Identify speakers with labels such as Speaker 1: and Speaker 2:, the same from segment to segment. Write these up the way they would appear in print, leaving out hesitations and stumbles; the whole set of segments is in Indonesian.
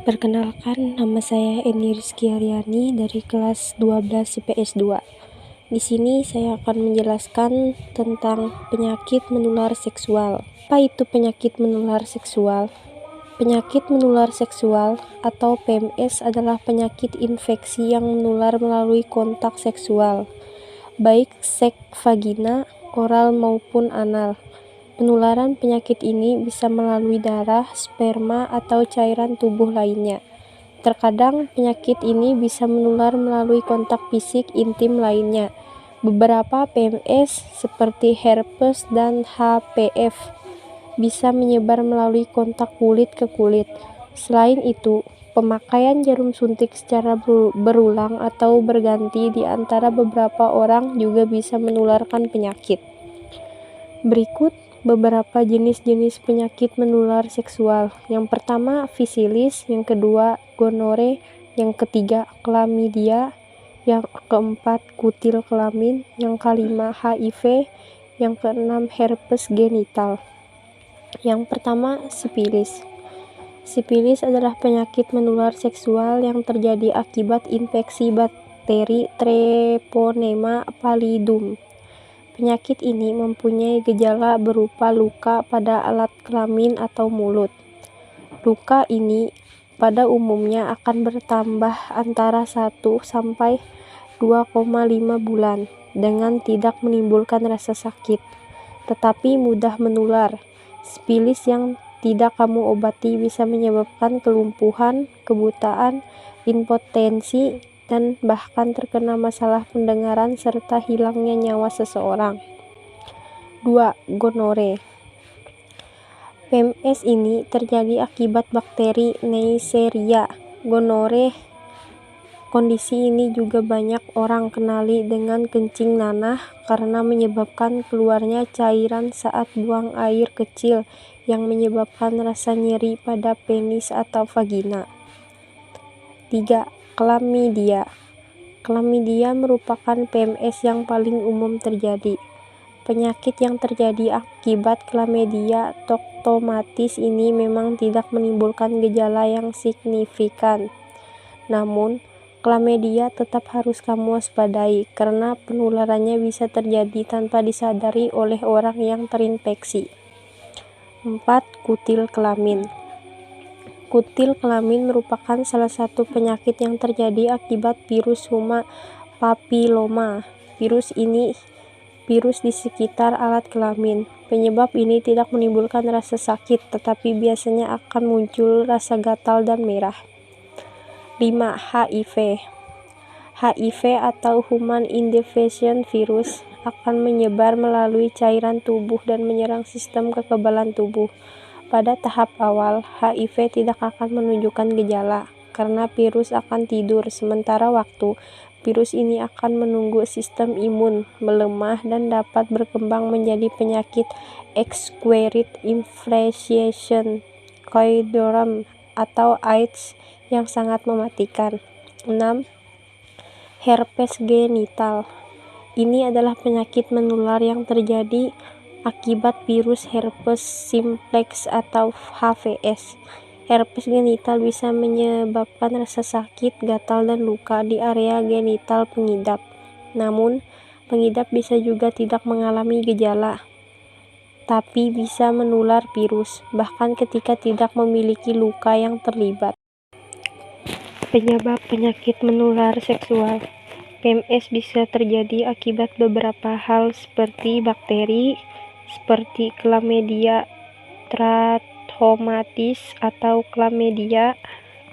Speaker 1: Perkenalkan, nama saya Eni Rizky Aryani dari kelas 12 IPS 2. Di sini saya akan menjelaskan tentang penyakit menular seksual. Apa itu penyakit menular seksual? Penyakit menular seksual atau PMS adalah penyakit infeksi yang menular melalui kontak seksual, baik seks vagina, oral maupun anal. Penularan penyakit ini bisa melalui darah, sperma, atau cairan tubuh lainnya. Terkadang penyakit ini bisa menular melalui kontak fisik intim lainnya. Beberapa PMS seperti herpes dan HPV bisa menyebar melalui kontak kulit ke kulit. Selain itu, pemakaian jarum suntik secara berulang atau berganti di antara beberapa orang juga bisa menularkan penyakit. Berikut beberapa jenis-jenis penyakit menular seksual. Yang pertama, fisilis, yang kedua, gonore, yang ketiga, klamidia, yang keempat, kutil kelamin, yang kelima, HIV, yang keenam, herpes genital. Yang pertama, sipilis. Sipilis adalah penyakit menular seksual yang terjadi akibat infeksi bakteri Treponema pallidum. Penyakit ini mempunyai gejala berupa luka pada alat kelamin atau mulut. Luka ini pada umumnya akan bertambah antara 1 sampai 2,5 bulan dengan tidak menimbulkan rasa sakit, tetapi mudah menular. Sipilis yang tidak kamu obati bisa menyebabkan kelumpuhan, kebutaan, impotensi, dan bahkan terkena masalah pendengaran serta hilangnya nyawa seseorang. 2. Gonore. PMS ini terjadi akibat bakteri Neisseria gonore. Kondisi ini juga banyak orang kenali dengan kencing nanah karena menyebabkan keluarnya cairan saat buang air kecil yang menyebabkan rasa nyeri pada penis atau vagina. 3. Klamidia. Klamidia merupakan PMS yang paling umum terjadi. Penyakit yang terjadi akibat klamidia toktomatis ini memang tidak menimbulkan gejala yang signifikan. Namun, klamidia tetap harus kamu waspadai karena penularannya bisa terjadi tanpa disadari oleh orang yang terinfeksi. 4. Kutil kelamin. Kutil kelamin merupakan salah satu penyakit yang terjadi akibat virus human papilloma. Virus di sekitar alat kelamin. Penyebab ini tidak menimbulkan rasa sakit, tetapi biasanya akan muncul rasa gatal dan merah. 5. HIV. HIV atau Human Immunization Virus akan menyebar melalui cairan tubuh dan menyerang sistem kekebalan tubuh. Pada tahap awal, HIV tidak akan menunjukkan gejala karena virus akan tidur sementara waktu. Virus ini akan menunggu sistem imun melemah dan dapat berkembang menjadi penyakit acquired inflammation syndrome atau AIDS yang sangat mematikan. 6. Herpes genital. Ini adalah penyakit menular yang terjadi akibat virus herpes simplex atau HVS. Herpes genital bisa menyebabkan rasa sakit, gatal, dan luka di area genital pengidap. Namun, pengidap bisa juga tidak mengalami gejala, tapi bisa menular virus, bahkan ketika tidak memiliki luka yang terlibat. Penyebab penyakit menular seksual. PMS bisa terjadi akibat beberapa hal seperti bakteri, seperti Chlamydia trachomatis atau Chlamydia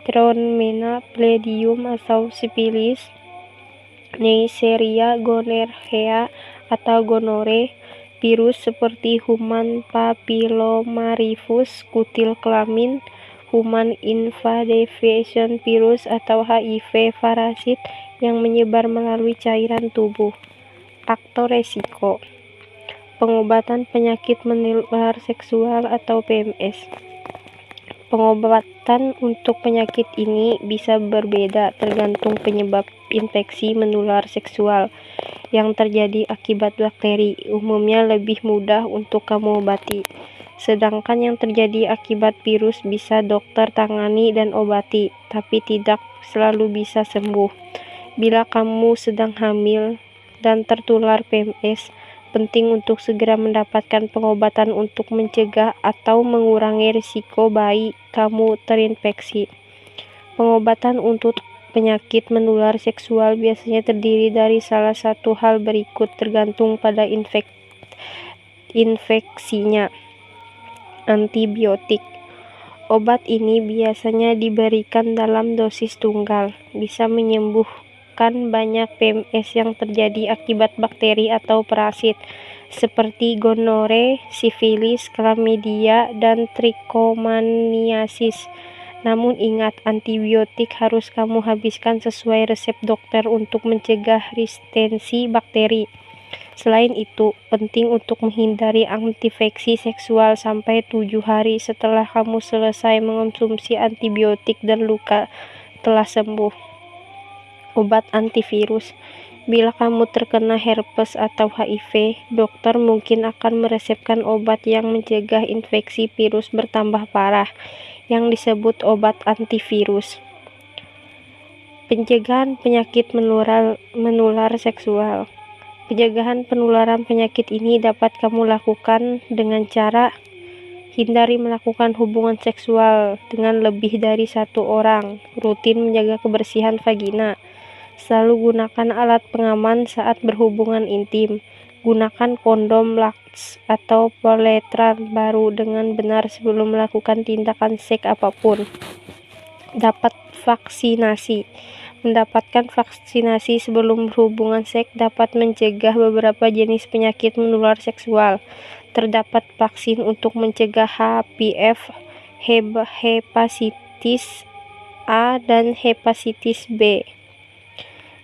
Speaker 1: trachomatis pallidum atau sipilis, Neisseria gonorrhea atau gonore, virus seperti human papillomavirus, kutil kelamin, human immunization virus atau HIV, parasit yang menyebar melalui cairan tubuh. Faktor resiko. Pengobatan penyakit menular seksual atau PMS. Pengobatan untuk penyakit ini bisa berbeda tergantung penyebab infeksi menular seksual yang terjadi akibat bakteri. Umumnya lebih mudah untuk kamu obati. Sedangkan yang terjadi akibat virus bisa dokter tangani dan obati, tapi tidak selalu bisa sembuh. Bila kamu sedang hamil dan tertular PMS, penting untuk segera mendapatkan pengobatan untuk mencegah atau mengurangi risiko bayi kamu terinfeksi. Pengobatan untuk penyakit menular seksual biasanya terdiri dari salah satu hal berikut tergantung pada infeksinya. Antibiotik. Obat ini biasanya diberikan dalam dosis tunggal, bisa menyembuhkan banyak PMS yang terjadi akibat bakteri atau parasit, seperti gonore, sifilis, chlamydia, dan trichomoniasis. Namun ingat, antibiotik harus kamu habiskan sesuai resep dokter untuk mencegah resistensi bakteri. Selain itu, penting untuk menghindari antinfeksi seksual sampai 7 hari setelah kamu selesai mengonsumsi antibiotik dan luka telah sembuh. Obat antivirus. Bila kamu terkena herpes atau HIV, dokter mungkin akan meresepkan obat yang mencegah infeksi virus bertambah parah, yang disebut obat antivirus. Pencegahan penyakit menular seksual. Pencegahan penularan penyakit ini dapat kamu lakukan dengan cara hindari melakukan hubungan seksual dengan lebih dari satu orang, rutin menjaga kebersihan vagina, selalu gunakan alat pengaman saat berhubungan intim, gunakan kondom lax atau poletran baru dengan benar sebelum melakukan tindakan seks apapun. Dapat vaksinasi. Mendapatkan vaksinasi sebelum berhubungan seks dapat mencegah beberapa jenis penyakit menular seksual. Terdapat vaksin untuk mencegah HPV, hepatitis A, dan hepatitis B.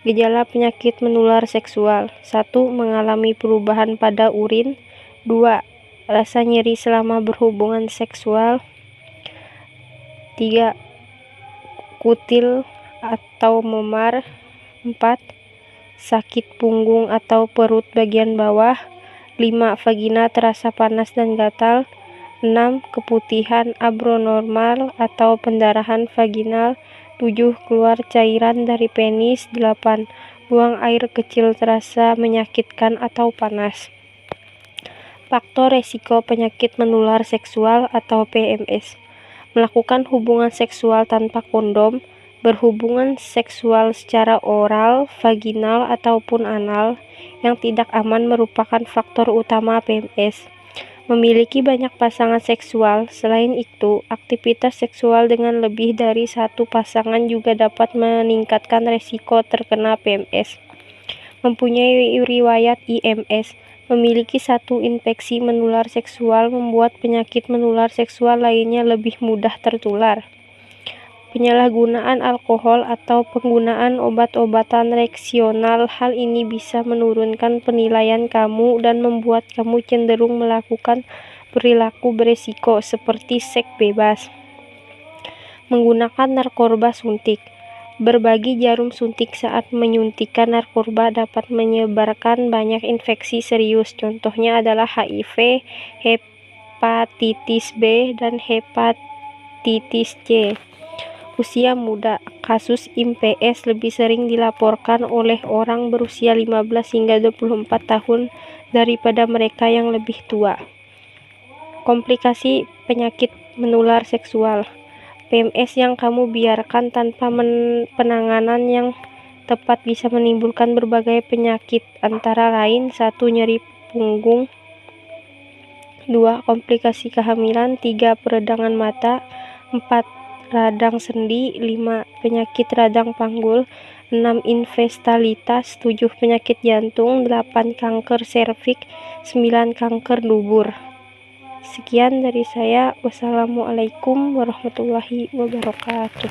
Speaker 1: Gejala penyakit menular seksual. 1. Mengalami perubahan pada urin. 2. Rasa nyeri selama berhubungan seksual. 3. Kutil atau memar. 4. Sakit punggung atau perut bagian bawah. 5. Vagina terasa panas dan gatal. 6. Keputihan abnormal atau pendarahan vaginal. 7. Keluar cairan dari penis. 8. Buang air kecil terasa menyakitkan atau panas. Faktor resiko penyakit menular seksual atau PMS. Melakukan hubungan seksual tanpa kondom, berhubungan seksual secara oral, vaginal, ataupun anal yang tidak aman merupakan faktor utama PMS. Memiliki banyak pasangan seksual. Selain itu, aktivitas seksual dengan lebih dari satu pasangan juga dapat meningkatkan risiko terkena PMS. Mempunyai riwayat IMS. Memiliki satu infeksi menular seksual membuat penyakit menular seksual lainnya lebih mudah tertular. Penyalahgunaan alkohol atau penggunaan obat-obatan rekreasional. Hal ini bisa menurunkan penilaian kamu dan membuat kamu cenderung melakukan perilaku berisiko seperti seks bebas. Menggunakan narkoba suntik. Berbagi jarum suntik saat menyuntikkan narkoba dapat menyebarkan banyak infeksi serius. Contohnya adalah HIV, hepatitis B, dan hepatitis C. Usia muda. Kasus IMPS lebih sering dilaporkan oleh orang berusia 15 hingga 24 tahun daripada mereka yang lebih tua. Komplikasi penyakit menular seksual. PMS yang kamu biarkan tanpa penanganan yang tepat bisa menimbulkan berbagai penyakit, antara lain 1. Nyeri punggung. 2. Komplikasi kehamilan. 3. Peradangan mata. 4. Radang sendi. 5. Penyakit radang panggul. 6. Infestalitas. 7. Penyakit jantung. 8. Kanker serviks. 9. Kanker dubur. Sekian dari saya. Wassalamualaikum warahmatullahi wabarakatuh.